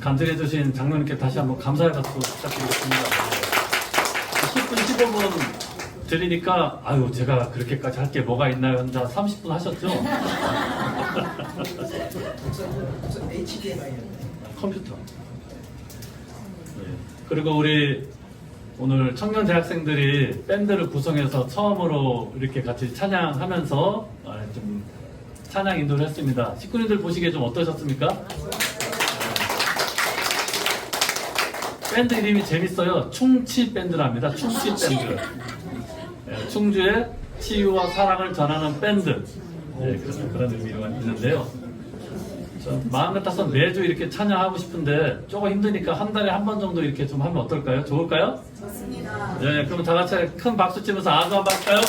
간증해주신 장로님께 다시 한번 감사의 박수 부탁드리겠습니다. 10분, 15분 드리니까, 아유, 제가 그렇게까지 할 게 뭐가 있나요? 혼자 30분 하셨죠? 컴퓨터. 네. 그리고 우리 오늘 청년 대학생들이 밴드를 구성해서 처음으로 이렇게 같이 찬양하면서 좀 찬양 인도를 했습니다. 식구님들 보시기에 좀 어떠셨습니까? 밴드 이름이 재밌어요. 충치 밴드랍니다. 충치 밴드. 네, 충주의 치유와 사랑을 전하는 밴드. 네, 그런 의미가 있는데요. 마음 같아서 매주 이렇게 찬양하고 싶은데 조금 힘드니까 한 달에 한 번 정도 이렇게 좀 하면 어떨까요? 좋을까요? 좋습니다. 네, 그럼 다 같이 큰 박수 치면서 아주 한번 할까요?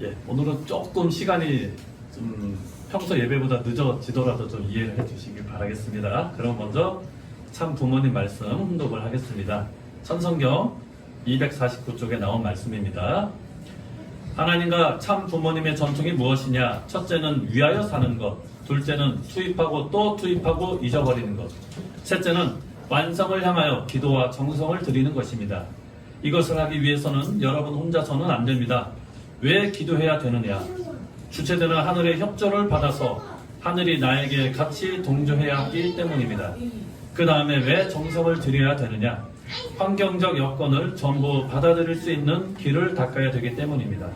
예, 오늘은 조금 시간이 좀 평소 예배보다 늦어지더라도 좀 이해를 해주시길 바라겠습니다. 그럼 먼저 참 부모님 말씀 훈독을 하겠습니다. 천성경 249쪽에 나온 말씀입니다. 하나님과 참 부모님의 전통이 무엇이냐? 첫째는 위하여 사는 것, 둘째는 투입하고 또 투입하고 잊어버리는 것, 셋째는 완성을 향하여 기도와 정성을 드리는 것입니다. 이것을 하기 위해서는 여러분 혼자서는 안 됩니다. 왜 기도해야 되느냐? 주체되는 하늘의 협조를 받아서 하늘이 나에게 같이 동조해야 하기 때문입니다. 그 다음에 왜 정성을 들여야 되느냐? 환경적 여건을 전부 받아들일 수 있는 길을 닦아야 되기 때문입니다.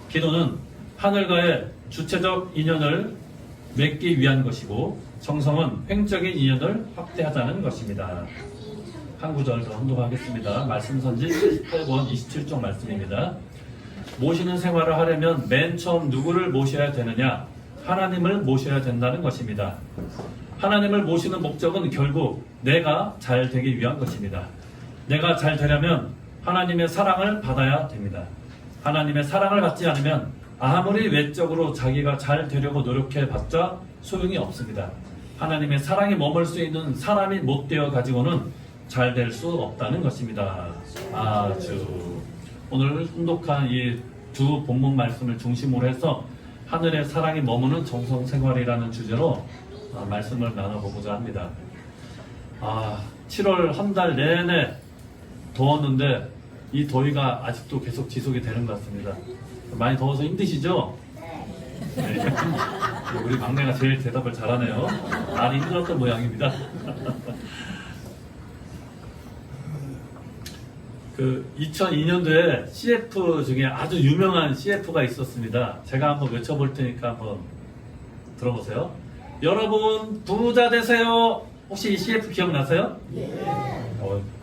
기도는 하늘과의 주체적 인연을 맺기 위한 것이고, 정성은 횡적인 인연을 확대하자는 것입니다. 한 구절 더 혼독하겠습니다. 말씀선지 78권 27쪽 말씀입니다. 모시는 생활을 하려면 맨 처음 누구를 모셔야 되느냐? 하나님을 모셔야 된다는 것입니다. 하나님을 모시는 목적은 결국 내가 잘 되기 위한 것입니다. 내가 잘 되려면 하나님의 사랑을 받아야 됩니다. 하나님의 사랑을 받지 않으면 아무리 외적으로 자기가 잘 되려고 노력해봤자 소용이 없습니다. 하나님의 사랑이 머물 수 있는 사람이 못 되어 가지고는 잘 될 수 없다는 것입니다. 아주 오늘 훈독한 이 두 본문 말씀을 중심으로 해서 하늘의 사랑이 머무는 정성생활이라는 주제로 말씀을 나눠보고자 합니다. 7월 한 달 내내 더웠는데 이 더위가 아직도 계속 지속이 되는 것 같습니다. 많이 더워서 힘드시죠? 네. 우리 막내가 제일 대답을 잘하네요. 많이 힘들었던 모양입니다. 그 2002년도에 CF 중에 아주 유명한 CF가 있었습니다. 제가 한번 외쳐볼 테니까 한번 들어보세요. 여러분 부자 되세요. 혹시 이 CF 기억나세요? 네.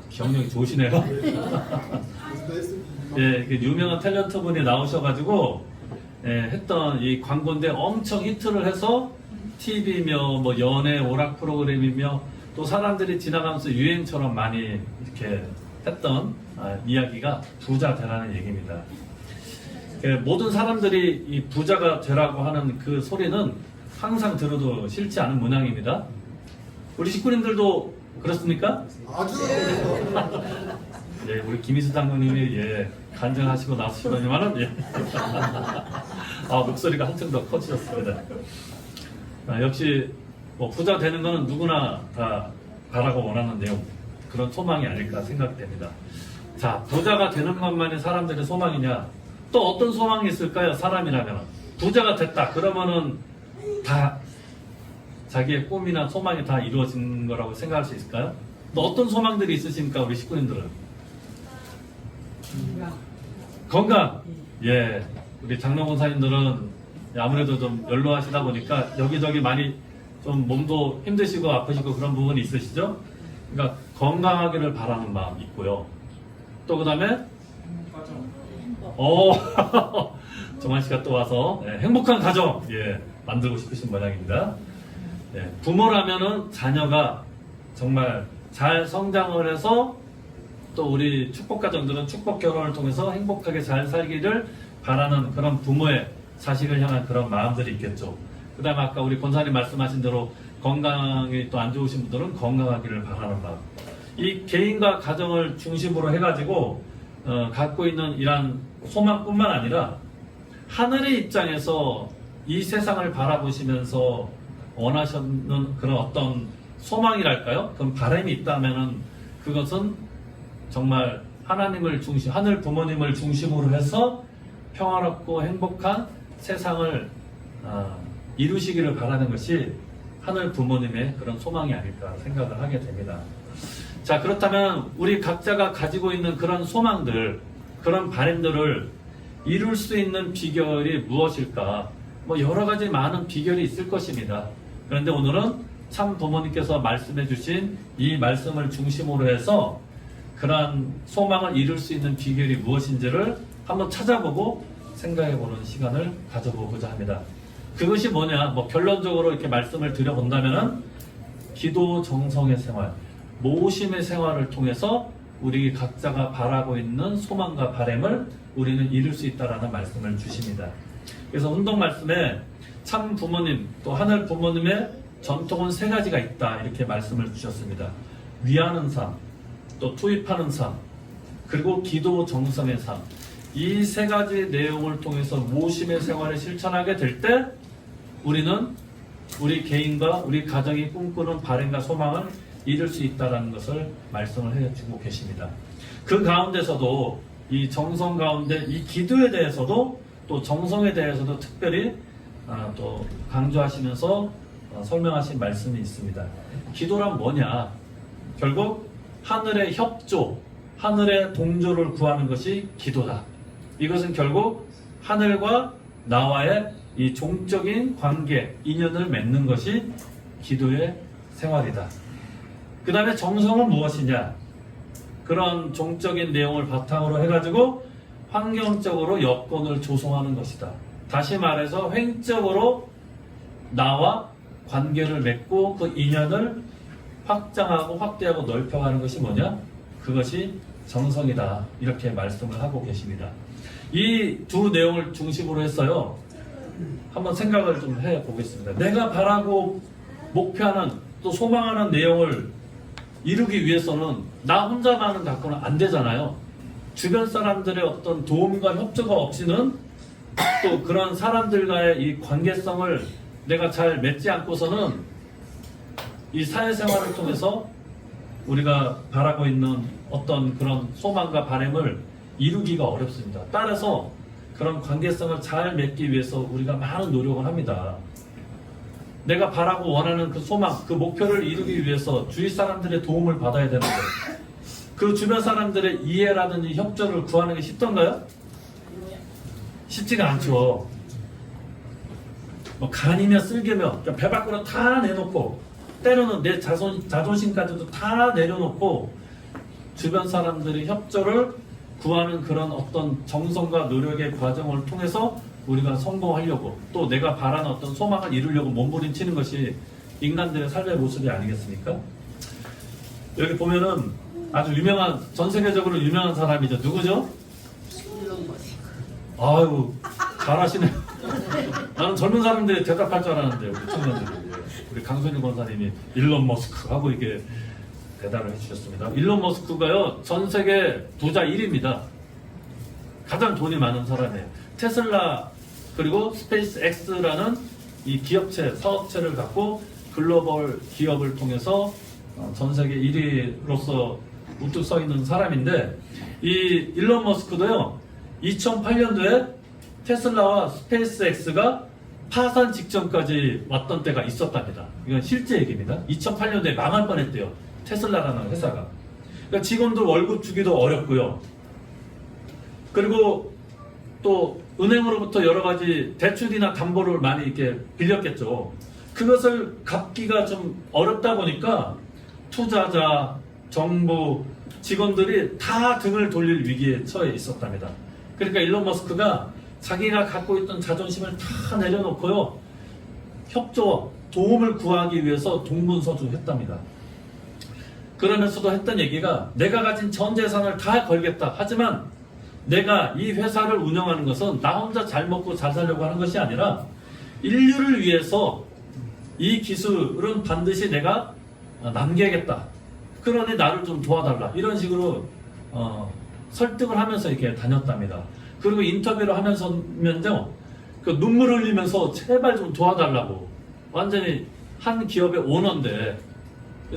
기억력이 좋으시네요. 예, 그 유명한 탤런트 분이 나오셔가지고 했던 이 광고인데 엄청 히트를 해서 TV며 뭐 연예 오락 프로그램이며 또 사람들이 지나가면서 유행처럼 많이 이렇게 했던 이야기가 부자 되라는 얘기입니다. 모든 사람들이 이 부자가 되라고 하는 그 소리는 항상 들어도 싫지 않은 문양입니다. 우리 식구님들도 그렇습니까? 아주. 예, 우리 김희수 장로님이 간증하시고 나서시더니만은 목소리가 한층 더 커지셨습니다. 역시 뭐 부자 되는 거는 누구나 다 바라고 원하는 내용, 그런 소망이 아닐까 생각됩니다. 자, 부자가 되는 것만이 사람들의 소망이냐? 또 어떤 소망이 있을까요? 사람이라면 부자가 됐다 그러면은 다 자기의 꿈이나 소망이 다 이루어진 거라고 생각할 수 있을까요? 또 어떤 소망들이 있으십니까, 우리 식구님들은? 건강. 예, 우리 장로 권사님들은 아무래도 좀 연로하시다 보니까 여기저기 많이 좀 몸도 힘드시고 아프시고 그런 부분이 있으시죠? 그러니까 건강하기를 바라는 마음이 있고요. 또 그 다음에 정한 씨가 또 와서 행복한 가정 만들고 싶으신 모양입니다. 부모라면은 자녀가 정말 잘 성장을 해서 또 우리 축복 가정들은 축복 결혼을 통해서 행복하게 잘 살기를 바라는 그런 부모의 자식을 향한 그런 마음들이 있겠죠. 그 다음에 아까 우리 권사님 말씀하신 대로 건강이 또 안 좋으신 분들은 건강하기를 바라는 마음. 이 개인과 가정을 중심으로 해가지고 갖고 있는 이러한 소망뿐만 아니라 하늘의 입장에서 이 세상을 바라보시면서 원하시는 그런 어떤 소망이랄까요? 그런 바람이 있다면은 그것은 정말 하나님을 중심, 하늘 부모님을 중심으로 해서 평화롭고 행복한 세상을 이루시기를 바라는 것이 하늘 부모님의 그런 소망이 아닐까 생각을 하게 됩니다. 자, 그렇다면 우리 각자가 가지고 있는 그런 소망들, 그런 바람들을 이룰 수 있는 비결이 무엇일까? 뭐 여러 가지 많은 비결이 있을 것입니다. 그런데 오늘은 참 부모님께서 말씀해 주신 이 말씀을 중심으로 해서 그러한 소망을 이룰 수 있는 비결이 무엇인지를 한번 찾아보고 생각해 보는 시간을 가져보고자 합니다. 그것이 뭐냐? 뭐 결론적으로 이렇게 말씀을 드려본다면은 기도 정성의 생활, 모심의 생활을 통해서 우리 각자가 바라고 있는 소망과 바람을 우리는 이룰 수 있다라는 말씀을 주십니다. 그래서 운동 말씀에 참 부모님 또 하늘 부모님의 전통은 세 가지가 있다 이렇게 말씀을 주셨습니다. 위하는 삶, 또 투입하는 삶, 그리고 기도 정성의 삶. 이 세 가지 내용을 통해서 모심의 생활을 실천하게 될 때 우리는 우리 개인과 우리 가정이 꿈꾸는 바람과 소망을 이룰 수 있다는 것을 말씀을 해주고 계십니다. 그 가운데서도 이 정성 가운데 이 기도에 대해서도 또 정성에 대해서도 특별히 또 강조하시면서 설명하신 말씀이 있습니다. 기도란 뭐냐? 결국 하늘의 협조, 하늘의 동조를 구하는 것이 기도다. 이것은 결국 하늘과 나와의 이 종적인 관계, 인연을 맺는 것이 기도의 생활이다. 그 다음에 정성은 무엇이냐? 그런 종적인 내용을 바탕으로 해가지고 환경적으로 여건을 조성하는 것이다. 다시 말해서 횡적으로 나와 관계를 맺고 그 인연을 확장하고 확대하고 넓혀가는 것이 뭐냐? 그것이 정성이다. 이렇게 말씀을 하고 계십니다. 이 두 내용을 중심으로 했어요. 한번 생각을 좀 해보겠습니다. 내가 바라고 목표하는 또 소망하는 내용을 이루기 위해서는 나 혼자만은 갖고는 안 되잖아요. 주변 사람들의 어떤 도움과 협조가 없이는 또 그런 사람들과의 이 관계성을 내가 잘 맺지 않고서는 이 사회생활을 통해서 우리가 바라고 있는 어떤 그런 소망과 바람을 이루기가 어렵습니다. 따라서 그런 관계성을 잘 맺기 위해서 우리가 많은 노력을 합니다. 내가 바라고 원하는 그 소망, 그 목표를 이루기 위해서 주위 사람들의 도움을 받아야 되는 거예요. 그 주변 사람들의 이해라든지 협조를 구하는 게 쉽던가요? 쉽지가 않죠. 뭐 간이며 쓸개며 배 밖으로 다 내놓고 때로는 내 자존심까지도 다 내려놓고 주변 사람들의 협조를 구하는 그런 어떤 정성과 노력의 과정을 통해서 우리가 성공하려고 또 내가 바라는 어떤 소망을 이루려고 몸부림치는 것이 인간들의 삶의 모습이 아니겠습니까? 여기 보면은 아주 유명한, 전 세계적으로 유명한 사람이죠. 누구죠? 아유, 잘하시네요. 나는 젊은 사람들이 대답할 줄 알았는데 우리 청년들이, 우리 강선일 권사님이 일론 머스크 하고 이게 대답을 해주셨습니다. 일론 머스크가요, 전 세계 부자 1위입니다. 가장 돈이 많은 사람이에요. 테슬라 그리고 스페이스 X라는 이 기업체, 사업체를 갖고 글로벌 기업을 통해서 전 세계 1위로서 우뚝 서 있는 사람인데, 이 일론 머스크도요, 2008년도에 테슬라와 스페이스 X가 파산 직전까지 왔던 때가 있었답니다. 이건 실제 얘기입니다. 2008년도에 망할 뻔했대요. 테슬라라는 회사가. 그러니까 직원들 월급 주기도 어렵고요. 그리고 또 은행으로부터 여러 가지 대출이나 담보를 많이 이렇게 빌렸겠죠. 그것을 갚기가 좀 어렵다 보니까 투자자, 정부, 직원들이 다 등을 돌릴 위기에 처해 있었답니다. 그러니까 일론 머스크가 자기가 갖고 있던 자존심을 다 내려놓고요, 협조와 도움을 구하기 위해서 동분서주했답니다. 그러면서도 했던 얘기가, 내가 가진 전 재산을 다 걸겠다. 하지만 내가 이 회사를 운영하는 것은 나 혼자 잘 먹고 잘 살려고 하는 것이 아니라 인류를 위해서 이 기술은 반드시 내가 남겨야겠다. 그러니 나를 좀 도와달라. 이런 식으로 설득을 하면서 이렇게 다녔답니다. 그리고 인터뷰를 하면서면요, 그 눈물 흘리면서 제발 좀 도와달라고. 완전히 한 기업의 오너인데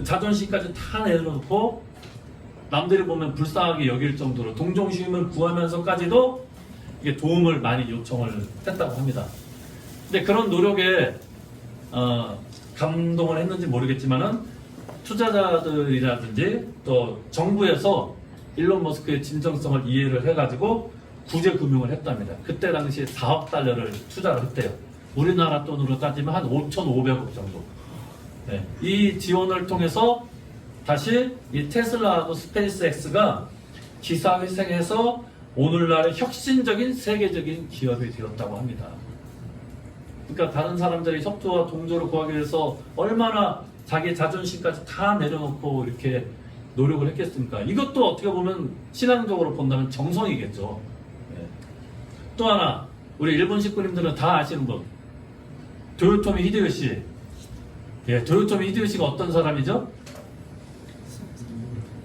자존심까지 다 내려놓고 남들이 보면 불쌍하게 여길 정도로 동정심을 구하면서까지도 이게 도움을 많이 요청을 했다고 합니다. 근데 그런 노력에 감동을 했는지 모르겠지만은 투자자들이라든지 또 정부에서 일론 머스크의 진정성을 이해를 해가지고 구제 금융을 했답니다. 그때 당시에 4억 달러를 투자를 했대요. 우리나라 돈으로 따지면 한 5,500억 정도. 네. 이 지원을 통해서 다시 이 테슬라하고 스페이스X가 기사회생해서 오늘날의 혁신적인 세계적인 기업이 되었다고 합니다. 그러니까 다른 사람들이 협조와 동조를 구하기 위해서 얼마나 자기 자존심까지 다 내려놓고 이렇게 노력을 했겠습니까? 이것도 어떻게 보면 신앙적으로 본다면 정성이겠죠. 네. 또 하나 우리 일본 식구님들은 다 아시는 분 도요토미 히데요시. 예, 도요토미 히데요시가 어떤 사람이죠?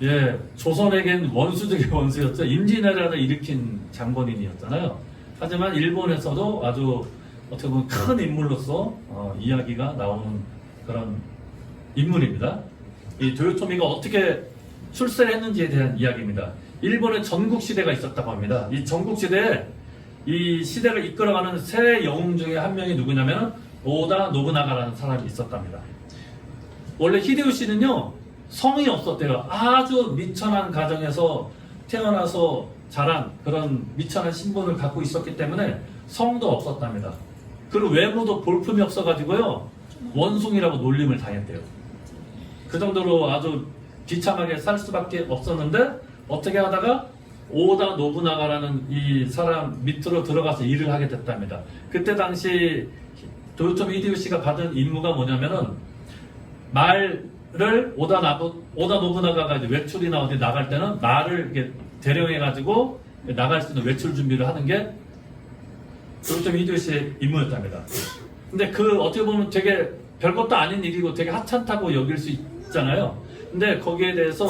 예, 조선에겐 원수 중의 원수였죠. 임진왜란을 일으킨 장본인이었잖아요. 하지만 일본에서도 아주 어떻게 보면 큰 인물로서 이야기가 나오는 그런 인물입니다. 이 도요토미가 어떻게 출세를 했는지에 대한 이야기입니다. 일본의 전국시대가 있었다고 합니다. 이 전국시대에 이 시대를 이끌어가는 세 영웅 중에 한 명이 누구냐면 오다 노부나가라는 사람이 있었답니다. 원래 히데요시는요 성이 없었대요. 아주 미천한 가정에서 태어나서 자란 그런 미천한 신분을 갖고 있었기 때문에 성도 없었답니다. 그리고 외모도 볼품이 없어가지고요 원숭이라고 놀림을 당했대요. 그 정도로 아주 비참하게 살 수밖에 없었는데 어떻게 하다가 오다 노부나가라는 이 사람 밑으로 들어가서 일을 하게 됐답니다. 그때 당시 도요토미 히데요시가 받은 임무가 뭐냐면은 말을 오다 노부나가가 이제 외출이나 어디 나갈 때는 말을 이렇게 대령해가지고 나갈 수 있는 외출 준비를 하는 게 도요토미 히데요시의 임무였답니다. 근데 그 어떻게 보면 되게 별것도 아닌 일이고 되게 하찮다고 여길 수 있잖아요. 근데 거기에 대해서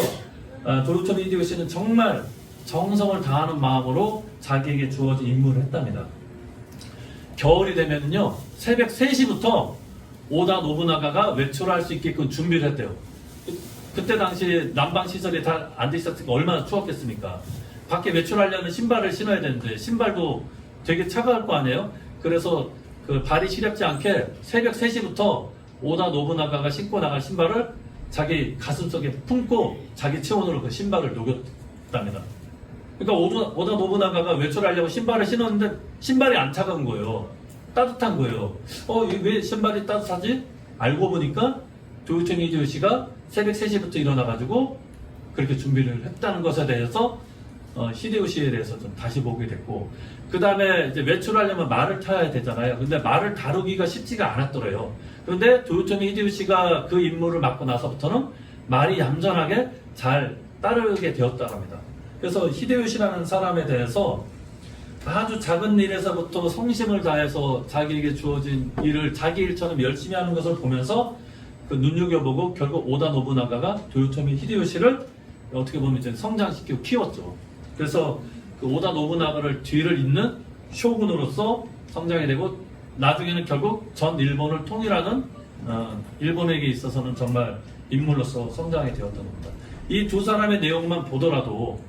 도요토미 히데요시는 정말 정성을 다하는 마음으로 자기에게 주어진 임무를 했답니다. 겨울이 되면요 새벽 3시부터 오다 노부나가가 외출할 수 있게끔 준비를 했대요. 그때 당시 난방시설이 다 안 돼 있었으니까 얼마나 추웠겠습니까? 밖에 외출하려면 신발을 신어야 되는데 신발도 되게 차가울 거 아니에요? 그래서 그 발이 시렵지 않게 새벽 3시부터 오다 노부나가가 신고 나갈 신발을 자기 가슴속에 품고 자기 체온으로 그 신발을 녹였답니다. 그러니까 오다 노부나가가 외출하려고 신발을 신었는데 신발이 안 차가운 거예요. 따뜻한 거예요. 왜 신발이 따뜻하지? 알고 보니까 도요토미 히데요시가 새벽 3시부터 일어나가지고 그렇게 준비를 했다는 것에 대해서 히데요시에 대해서 좀 다시 보게 됐고, 그 다음에 이제 외출하려면 말을 타야 되잖아요. 근데 말을 다루기가 쉽지가 않았더래요. 그런데 도요토미 히데요시가 그 임무를 맡고 나서부터는 말이 얌전하게 잘 따르게 되었다고 합니다. 그래서 히데요시라는 사람에 대해서 아주 작은 일에서부터 성심을 다해서 자기에게 주어진 일을 자기 일처럼 열심히 하는 것을 보면서 그 눈여겨보고 결국 오다 노부나가가 도요토미 히데요시를 어떻게 보면 이제 성장시키고 키웠죠. 그래서 그 오다 노부나가를 뒤를 잇는 쇼군으로서 성장이 되고 나중에는 결국 전 일본을 통일하는 일본에게 있어서는 정말 인물로서 성장이 되었던 겁니다. 이 두 사람의 내용만 보더라도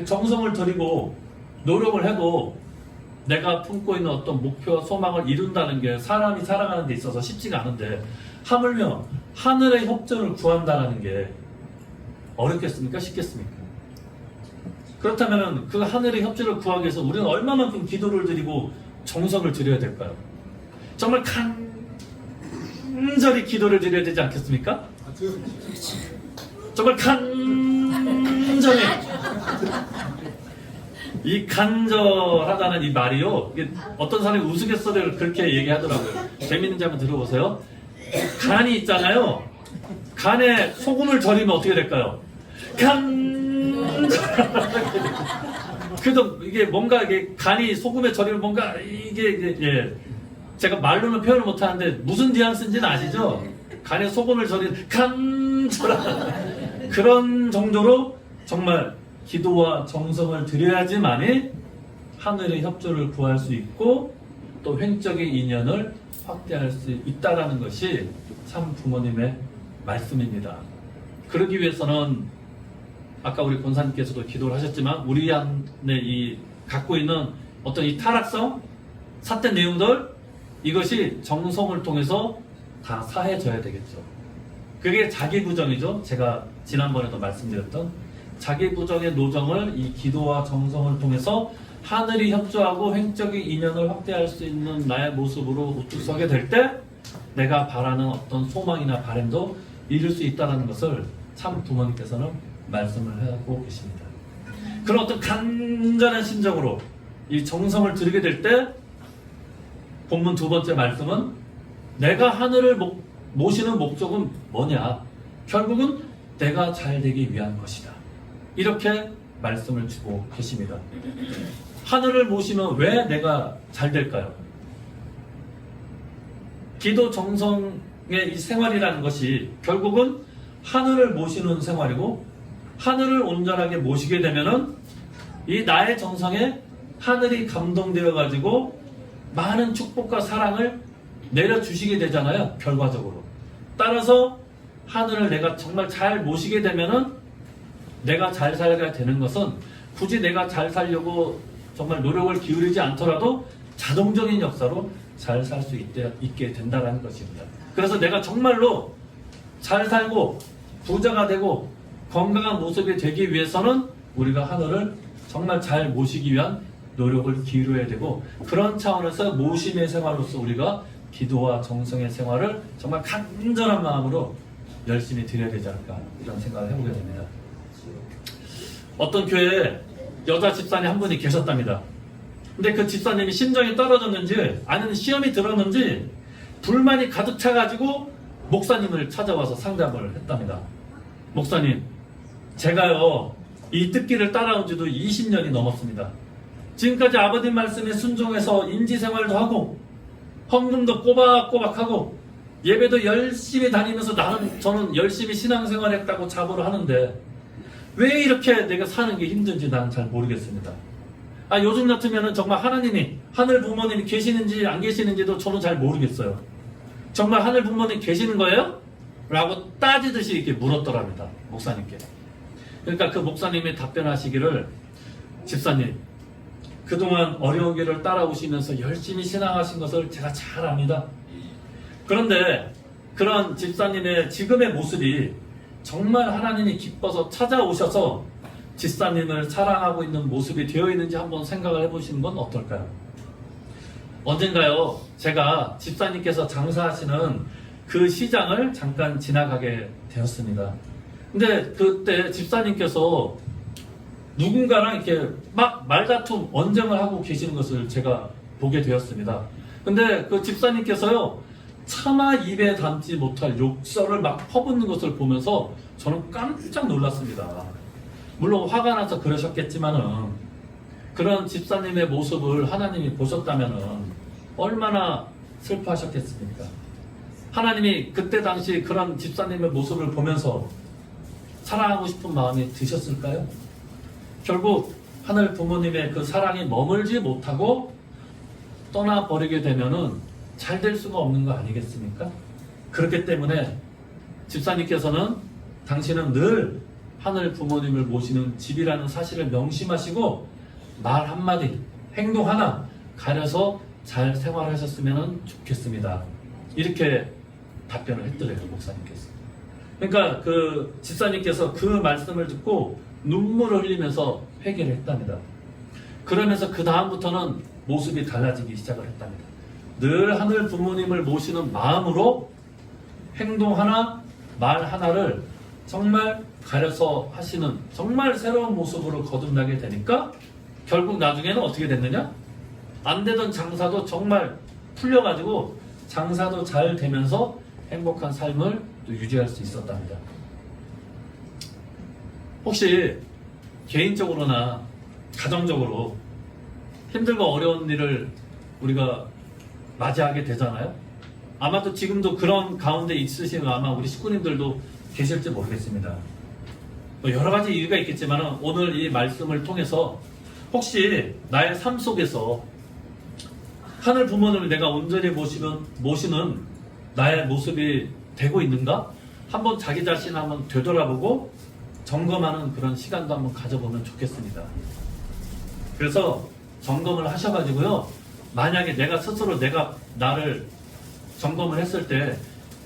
정성을 들이고 노력을 해도 내가 품고 있는 어떤 목표와 소망을 이룬다는 게 사람이 살아가는 데 있어서 쉽지가 않은데 하물며 하늘의 협조를 구한다는 게 어렵겠습니까? 쉽겠습니까? 그렇다면 그 하늘의 협조를 구하기 위해서 우리는 얼마만큼 기도를 드리고 정성을 드려야 될까요? 정말 간절히 기도를 드려야 되지 않겠습니까? 정말 간절히 이 간절하다는 이 말이요 어떤 사람이 우스갯소리를 그렇게 얘기하더라고요. 재밌는지 한번 들어보세요. 간이 있잖아요. 간에 소금을 절이면 어떻게 될까요? 그래도 이게 뭔가 이게 간이 소금에 절이면 뭔가 이게 제가 말로는 표현을 못하는데 무슨 뉘앙스인지는 아시죠? 간에 소금을 절이는 간절한 그런 정도로 정말 기도와 정성을 드려야지만이 하늘의 협조를 구할 수 있고 또 횡적인 인연을 확대할 수 있다라는 것이 참 부모님의 말씀입니다. 그러기 위해서는 아까 우리 권사님께서도 기도를 하셨지만 우리 안에 이 갖고 있는 어떤 이 타락성, 삿된 내용들 이것이 정성을 통해서 다 사해져야 되겠죠. 그게 자기 부정이죠. 제가 지난번에도 말씀드렸던 자기 부정의 노정을 이 기도와 정성을 통해서 하늘이 협조하고 횡적인 인연을 확대할 수 있는 나의 모습으로 우뚝 서게 될 때 내가 바라는 어떤 소망이나 바람도 이룰 수 있다는 것을 참 부모님께서는 말씀을 하고 계십니다. 그런 어떤 간절한 심정으로 이 정성을 들이게 될 때 본문 두 번째 말씀은 내가 하늘을 모시는 목적은 뭐냐? 결국은 내가 잘 되기 위한 것이다. 이렇게 말씀을 주고 계십니다. 하늘을 모시면 왜 내가 잘 될까요? 기도 정성의 이 생활이라는 것이 결국은 하늘을 모시는 생활이고 하늘을 온전하게 모시게 되면은 이 나의 정성에 하늘이 감동되어 가지고 많은 축복과 사랑을 내려주시게 되잖아요. 결과적으로. 따라서 하늘을 내가 정말 잘 모시게 되면은 내가 잘 살게 되는 것은 굳이 내가 잘 살려고 정말 노력을 기울이지 않더라도 자동적인 역사로 잘 살 수 있게 된다는 것입니다. 그래서 내가 정말로 잘 살고 부자가 되고 건강한 모습이 되기 위해서는 우리가 하늘을 정말 잘 모시기 위한 노력을 기울여야 되고 그런 차원에서 모심의 생활로서 우리가 기도와 정성의 생활을 정말 간절한 마음으로 열심히 드려야 되지 않을까 이런 생각을 해보게 됩니다. 어떤 교회에 여자 집사님 한 분이 계셨답니다. 근데 그 집사님이 심정이 떨어졌는지 아니면 시험이 들었는지 불만이 가득 차가지고 목사님을 찾아와서 상담을 했답니다. 목사님, 제가요 이 뜻기를 따라온 지도 20년이 넘었습니다. 지금까지 아버님 말씀에 순종해서 인지생활도 하고 헌금도 꼬박꼬박하고 예배도 열심히 다니면서 저는 열심히 신앙생활했다고 자부를 하는데 왜 이렇게 내가 사는 게 힘든지 나는 잘 모르겠습니다. 요즘 같으면 정말 하나님이 하늘 부모님이 계시는지 안 계시는지도 저는 잘 모르겠어요. 정말 하늘 부모님 계시는 거예요? 라고 따지듯이 이렇게 물었더랍니다. 목사님께. 그러니까 그 목사님이 답변하시기를 집사님 그동안 어려운 길을 따라오시면서 열심히 신앙하신 것을 제가 잘 압니다. 그런데 그런 집사님의 지금의 모습이 정말 하나님이 기뻐서 찾아오셔서 집사님을 사랑하고 있는 모습이 되어 있는지 한번 생각을 해보시는 건 어떨까요? 언젠가요 제가 집사님께서 장사하시는 그 시장을 잠깐 지나가게 되었습니다. 근데 그때 집사님께서 누군가랑 이렇게 막 말다툼, 언쟁을 하고 계시는 것을 제가 보게 되었습니다. 근데 그 집사님께서요, 차마 입에 담지 못할 욕설을 막 퍼붓는 것을 보면서 저는 깜짝 놀랐습니다. 물론 화가 나서 그러셨겠지만은, 그런 집사님의 모습을 하나님이 보셨다면은, 얼마나 슬퍼하셨겠습니까? 하나님이 그때 당시 그런 집사님의 모습을 보면서 사랑하고 싶은 마음이 드셨을까요? 결국 하늘 부모님의 그 사랑이 머물지 못하고 떠나버리게 되면은 잘 될 수가 없는 거 아니겠습니까? 그렇기 때문에 집사님께서는 당신은 늘 하늘 부모님을 모시는 집이라는 사실을 명심하시고 말 한마디, 행동 하나 가려서 잘 생활하셨으면 좋겠습니다. 이렇게 답변을 했더래요, 목사님께서. 그러니까 그 집사님께서 그 말씀을 듣고 눈물을 흘리면서 회개를 했답니다. 그러면서 그 다음부터는 모습이 달라지기 시작을 했답니다. 늘 하늘 부모님을 모시는 마음으로 행동 하나, 말 하나를 정말 가려서 하시는 정말 새로운 모습으로 거듭나게 되니까 결국 나중에는 어떻게 됐느냐? 안 되던 장사도 정말 풀려가지고 장사도 잘 되면서 행복한 삶을 또 유지할 수 있었답니다. 혹시 개인적으로나 가정적으로 힘들고 어려운 일을 우리가 맞이하게 되잖아요. 아마도 지금도 그런 가운데 있으시는 아마 우리 식구님들도 계실지 모르겠습니다. 여러 가지 이유가 있겠지만 오늘 이 말씀을 통해서 혹시 나의 삶 속에서 하늘 부모님을 내가 온전히 모시는 나의 모습이 되고 있는가? 한번 자기 자신을 한번 되돌아보고 점검하는 그런 시간도 한번 가져보면 좋겠습니다. 그래서 점검을 하셔가지고요. 만약에 내가 스스로 나를 점검을 했을 때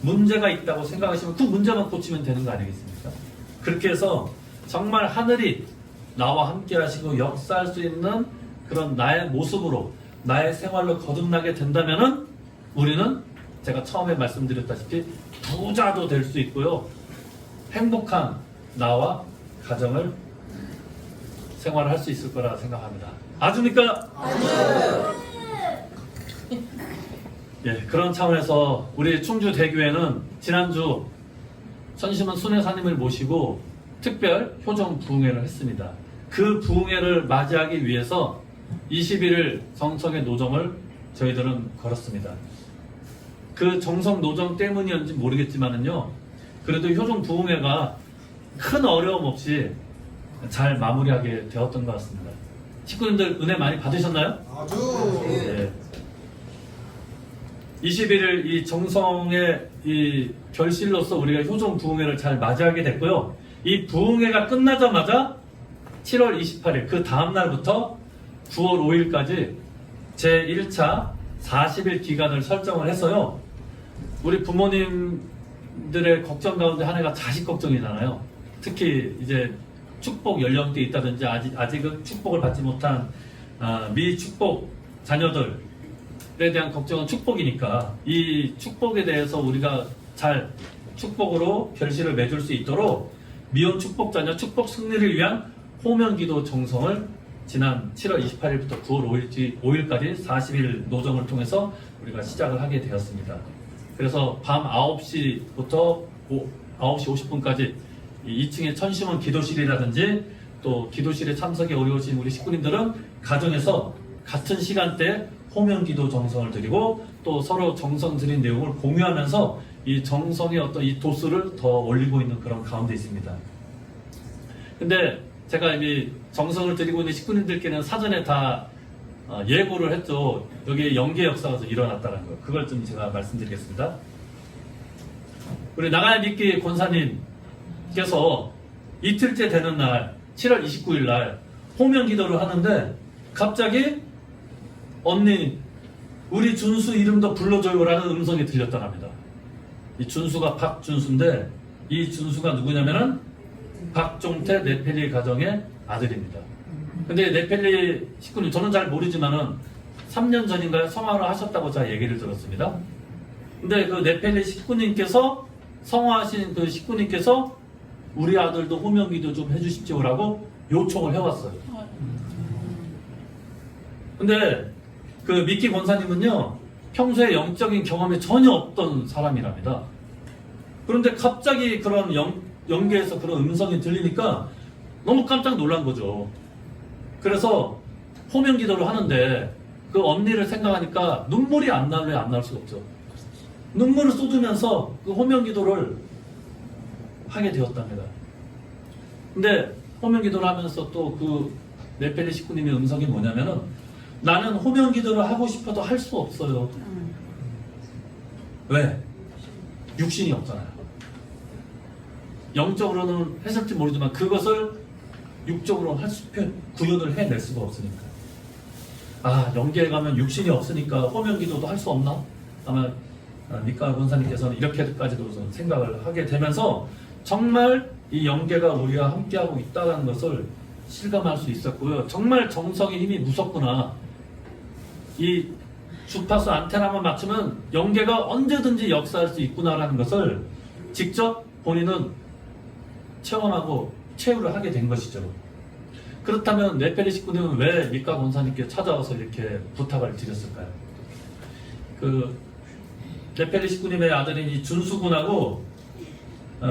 문제가 있다고 생각하시면 그 문제만 고치면 되는 거 아니겠습니까? 그렇게 해서 정말 하늘이 나와 함께 하시고 역사할 수 있는 그런 나의 모습으로 나의 생활로 거듭나게 된다면은 우리는 제가 처음에 말씀드렸다시피 부자도 될 수 있고요. 행복한 나와 가정을 생활할 수 있을 거라 생각합니다. 아주니까? 예, 그런 차원에서 우리 충주대교회는 지난주 천심은 순회사님을 모시고 특별 효정 부흥회를 했습니다. 그 부흥회를 맞이하기 위해서 21일 정성의 노정을 저희들은 걸었습니다. 그 정성 노정 때문이었는지 모르겠지만은요, 그래도 효정 부흥회가 큰 어려움 없이 잘 마무리하게 되었던 것 같습니다. 식구님들 은혜 많이 받으셨나요? 아주. 네. 21일 이 정성의 이 결실로서 우리가 효정 부흥회를 잘 맞이하게 됐고요. 이 부흥회가 끝나자마자 7월 28일 그 다음 날부터 9월 5일까지 제1차 40일 기간을 설정을 해서요. 우리 부모님들의 걱정 가운데 하나가 자식 걱정이잖아요. 특히 이제 축복 연령대에 있다든지 아직은 축복을 받지 못한 미축복 자녀들에 대한 걱정은 축복이니까 이 축복에 대해서 우리가 잘 축복으로 결실을 맺을 수 있도록 미혼 축복 자녀 축복 승리를 위한 호명기도 정성을 지난 7월 28일부터 9월 5일까지 40일 노정을 통해서 우리가 시작을 하게 되었습니다. 그래서 밤 9시부터 9시 50분까지 2층에 천심원 기도실이라든지 또 기도실에 참석이 어려우신 우리 식구님들은 가정에서 같은 시간대에 호명기도 정성을 드리고 또 서로 정성 드린 내용을 공유하면서 이 정성의 어떤 이 도수를 더 올리고 있는 그런 가운데 있습니다. 근데 제가 이미 정성을 드리고 있는 식구님들께는 사전에 다 예고를 했죠. 여기에 연계 역사가 좀 일어났다는 거. 그걸 좀 제가 말씀드리겠습니다. 우리 나가야 믿기 권사님께서 이틀째 되는 날 7월 29일 날 호명 기도를 하는데 갑자기 언니 우리 준수 이름도 불러줘요라는 음성이 들렸다랍니다. 이 준수가 박준수인데 이 준수가 누구냐면은 박종태 네펠리 가정의 아들입니다. 근데 네펠리 식구님 저는 잘 모르지만은 3년 전인가요? 성화를 하셨다고 제가 얘기를 들었습니다. 근데 그 네펠리 식구님께서 성화하신 그 식구님께서 우리 아들도 호명기도 좀 해주십시오라고 요청을 해왔어요. 근데 그 미키 권사님은요 평소에 영적인 경험이 전혀 없던 사람이랍니다. 그런데 갑자기 그런 연계에서 그런 음성이 들리니까 너무 깜짝 놀란 거죠. 그래서 호명 기도를 하는데 그 언니를 생각하니까 눈물이 안 나면 안 나올 수가 없죠. 눈물을 쏟으면서 그 호명 기도를 하게 되었답니다. 근데 호명 기도를 하면서 또 그 네펠리 식구님의 음성이 뭐냐면은 나는 호명 기도를 하고 싶어도 할 수 없어요. 왜? 육신이 없잖아요. 영적으로는 했을지 모르지만 그것을 육적으로 구현을 해낼 수가 없으니까. 아, 연계에 가면 육신이 없으니까 호명 기도도 할 수 없나? 아마 니까 권사님께서는 이렇게까지도 생각을 하게 되면서 정말 이 연계가 우리와 함께하고 있다는 것을 실감할 수 있었고요. 정말 정성의 힘이 무섭구나. 이 주파수 안테나만 맞추면 연계가 언제든지 역사할 수 있구나라는 것을 직접 본인은 체험하고 체후를 하게 된 것이죠. 그렇다면 네펠리 식구님은 왜 미카 권사님께 찾아와서 이렇게 부탁을 드렸을까요? 그 네펠리 식구님의 아들인 이 준수군하고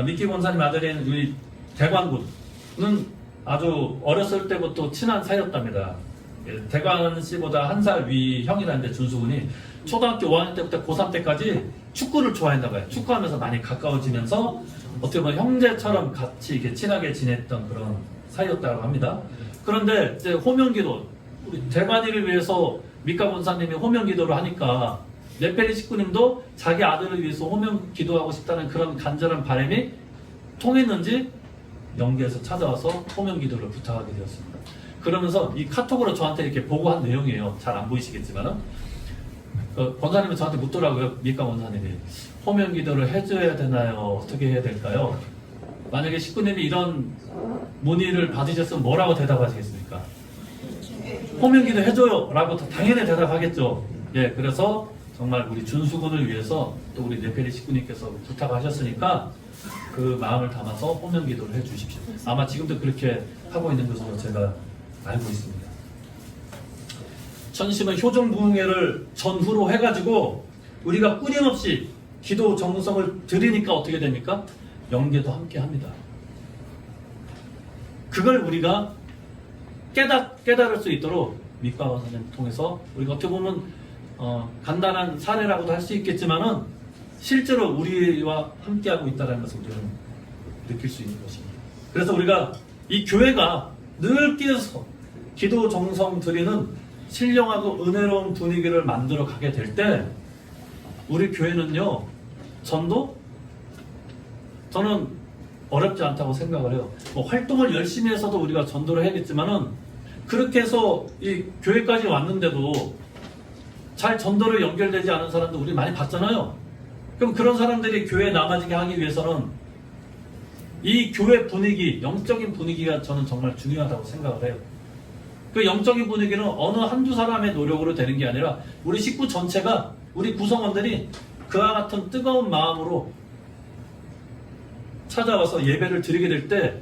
미키 권사님 아들인 우리 대관군은 아주 어렸을 때부터 친한 사이였답니다. 대관 씨보다 한 살 위 형이라는데 준수군이 초등학교 5학년 때부터 고3 때까지 축구를 좋아했나봐요. 축구하면서 많이 가까워지면서 어떻게 보면 형제처럼 같이 이렇게 친하게 지냈던 그런 사이였다고 합니다. 그런데 이제 호명기도, 우리 대관이를 위해서 미카 권사님이 호명기도를 하니까 네페리 식구님도 자기 아들을 위해서 호명기도하고 싶다는 그런 간절한 바람이 통했는지 영계에서 찾아와서 호명기도를 부탁하게 되었습니다. 그러면서 이 카톡으로 저한테 이렇게 보고한 내용이에요. 잘 안 보이시겠지만은 권사님은 저한테 묻더라고요. 미카 권사님이 호명기도를 해줘야 되나요? 어떻게 해야 될까요? 만약에 식구님이 이런 문의를 받으셨으면 뭐라고 대답하시겠습니까? 호명기도 해줘요 라고 당연히 대답하겠죠. 예, 그래서 정말 우리 준수군을 위해서 또 우리 네페리 식구님께서 부탁하셨으니까 그 마음을 담아서 호명기도를 해주십시오. 아마 지금도 그렇게 하고 있는 것으로 제가 알고 있습니다. 천심은 효종부흥회를 전후로 해가지고 우리가 끊임없이 기도 정성을 드리니까 어떻게 됩니까? 영계도 함께 합니다. 그걸 우리가 깨달을 수 있도록 미카 권사님 통해서 우리가 어떻게 보면 간단한 사례라고도 할 수 있겠지만은 실제로 우리와 함께하고 있다는 것을 우리는 느낄 수 있는 것입니다. 그래서 우리가 이 교회가 늘 끼어서 기도 정성 드리는 신령하고 은혜로운 분위기를 만들어 가게 될 때 우리 교회는요, 전도? 저는 어렵지 않다고 생각을 해요. 뭐 활동을 열심히 해서도 우리가 전도를 해야겠지만은 그렇게 해서 이 교회까지 왔는데도 잘 전도를 연결되지 않은 사람도 우리 많이 봤잖아요. 그럼 그런 사람들이 교회에 남아지게 하기 위해서는 이 교회 분위기, 영적인 분위기가 저는 정말 중요하다고 생각을 해요. 그 영적인 분위기는 어느 한두 사람의 노력으로 되는 게 아니라 우리 식구 전체가, 우리 구성원들이 그와 같은 뜨거운 마음으로 찾아와서 예배를 드리게 될 때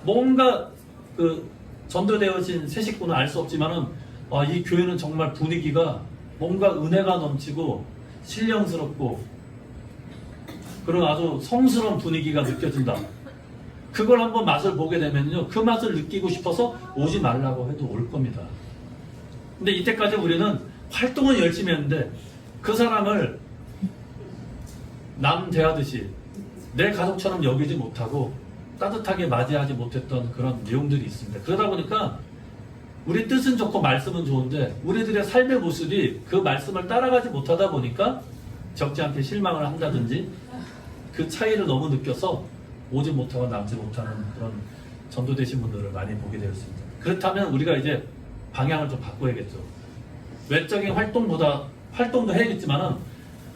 뭔가 그 전도되어진 새 식구는 알 수 없지만은 이 교회는 정말 분위기가 뭔가 은혜가 넘치고 신령스럽고 그런 아주 성스러운 분위기가 느껴진다. 그걸 한번 맛을 보게 되면요, 그 맛을 느끼고 싶어서 오지 말라고 해도 올 겁니다. 근데 이때까지 우리는 활동은 열심히 했는데 그 사람을 남 대하듯이 내 가족처럼 여기지 못하고 따뜻하게 맞이하지 못했던 그런 내용들이 있습니다. 그러다 보니까 우리 뜻은 좋고 말씀은 좋은데 우리들의 삶의 모습이 그 말씀을 따라가지 못하다 보니까 적지 않게 실망을 한다든지 그 차이를 너무 느껴서 오지 못하고 남지 못하는 그런 전도되신 분들을 많이 보게 되었습니다. 그렇다면 우리가 이제 방향을 좀 바꿔야겠죠. 외적인 활동도 해야겠지만은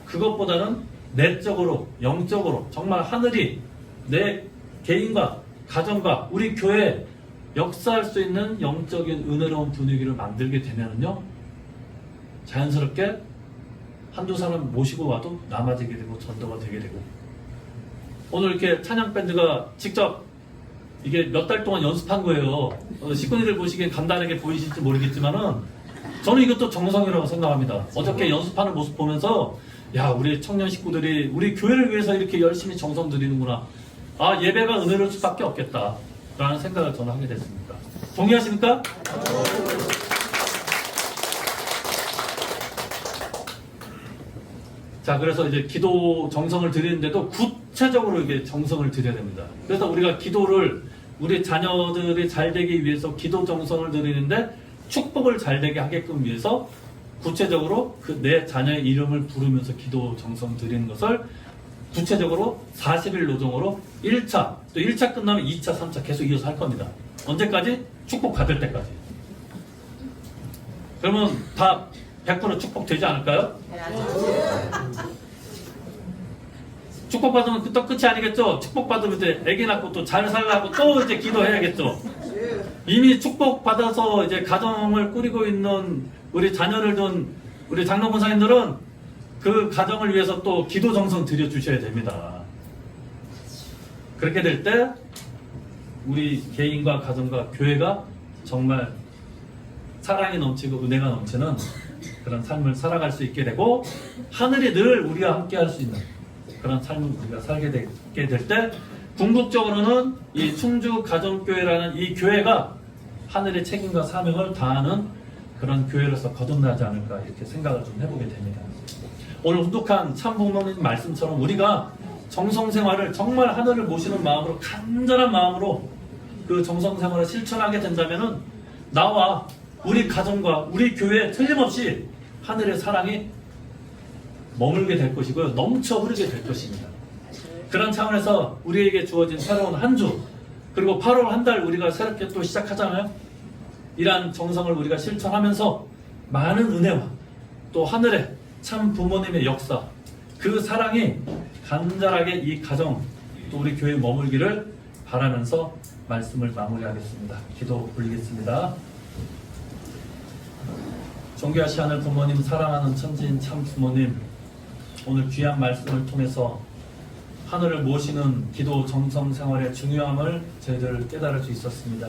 그것보다는 내적으로, 영적으로 정말 하늘이 내 개인과 가정과 우리 교회에 역사할 수 있는 영적인 은혜로운 분위기를 만들게 되면은요, 자연스럽게 한두 사람 모시고 와도 남아지게 되고 전도가 되게 되고, 오늘 이렇게 찬양 밴드가 직접 이게 몇 달 동안 연습한 거예요. 식구님들 보시기엔 간단하게 보이실지 모르겠지만은 저는 이것도 정성이라고 생각합니다. 어저께 연습하는 모습 보면서 야, 우리 청년 식구들이 우리 교회를 위해서 이렇게 열심히 정성 들이는구나. 예배가 은혜로울 수밖에 없겠다 라는 생각을 저는 하게 됐습니다. 동의하십니까? 자, 그래서 이제 기도 정성을 드리는데도 구체적으로 이게 정성을 드려야 됩니다. 그래서 우리가 기도를 우리 자녀들이 잘 되기 위해서 기도 정성을 드리는데 축복을 잘 되게 하게끔 위해서 구체적으로 그 내 자녀의 이름을 부르면서 기도 정성 드리는 것을 구체적으로 40일 노정으로 1차, 또 1차 끝나면 2차, 3차 계속 이어서 할 겁니다. 언제까지? 축복 받을 때까지. 그러면 다 100% 축복되지 않을까요? 축복받으면 또 끝이 아니겠죠? 축복받으면 이제 애기 낳고 또 잘 살라고 또 이제 기도해야겠죠? 이미 축복받아서 이제 가정을 꾸리고 있는 우리 자녀를 둔 우리 장로 권사님들은 그 가정을 위해서 또 기도 정성 드려주셔야 됩니다. 그렇게 될 때 우리 개인과 가정과 교회가 정말 사랑이 넘치고 은혜가 넘치는 그런 삶을 살아갈 수 있게 되고 하늘이 늘 우리와 함께 할 수 있는 그런 삶을 우리가 살게 되게 될 때 궁극적으로는 이 충주 가정교회라는 이 교회가 하늘의 책임과 사명을 다하는 그런 교회로서 거듭나지 않을까 이렇게 생각을 좀 해보게 됩니다. 오늘 훈독한 참부모님 말씀처럼 우리가 정성생활을 정말 하늘을 모시는 마음으로 간절한 마음으로 그 정성생활을 실천하게 된다면은 나와 우리 가정과 우리 교회에 틀림없이 하늘의 사랑이 머물게 될 것이고요. 넘쳐 흐르게 될 것입니다. 그런 차원에서 우리에게 주어진 새로운 한 주, 그리고 8월 한 달 우리가 새롭게 또 시작하잖아요. 이러한 정성을 우리가 실천하면서 많은 은혜와 또 하늘의 참 부모님의 역사, 그 사랑이 간절하게 이 가정 또 우리 교회에 머물기를 바라면서 말씀을 마무리하겠습니다. 기도 올리겠습니다. 존귀하시 하늘 부모님, 사랑하는 천지인 참 부모님, 오늘 귀한 말씀을 통해서 하늘을 모시는 기도 정성 생활의 중요함을 저희들 깨달을 수 있었습니다.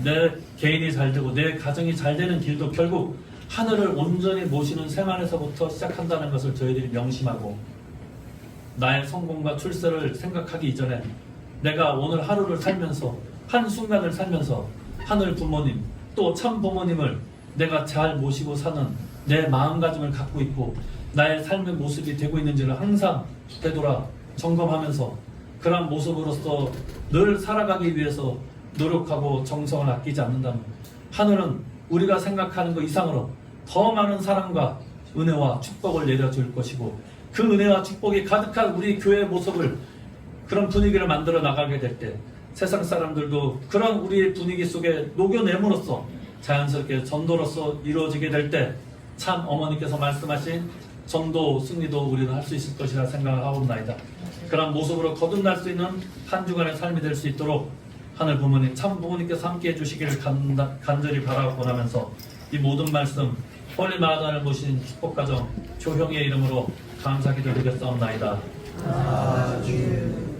내 개인이 잘 되고 내 가정이 잘 되는 길도 결국 하늘을 온전히 모시는 생활에서부터 시작한다는 것을 저희들이 명심하고, 나의 성공과 출세를 생각하기 이전에 내가 오늘 하루를 살면서, 한순간을 살면서 하늘 부모님 또 참 부모님을 내가 잘 모시고 사는 내 마음가짐을 갖고 있고 나의 삶의 모습이 되고 있는지를 항상 되돌아 점검하면서 그런 모습으로서 늘 살아가기 위해서 노력하고 정성을 아끼지 않는다면 하늘은 우리가 생각하는 것 이상으로 더 많은 사랑과 은혜와 축복을 내려줄 것이고, 그 은혜와 축복이 가득한 우리 교회의 모습을, 그런 분위기를 만들어 나가게 될 때 세상 사람들도 그런 우리의 분위기 속에 녹여냄으로써 자연스럽게 전도로서 이루어지게 될 때 참 어머니께서 말씀하신 전도 승리도 우리는 할 수 있을 것이라 생각하옵나이다. 그런 모습으로 거듭날 수 있는 한 주간의 삶이 될 수 있도록 하늘 부모님, 참 부모님께서 함께 해주시기를 간절히 바라고 원하면서 이 모든 말씀 홀리 마다를 모신 축복가정 조형의 이름으로 감사기도 드렸사옵나이다. 아멘.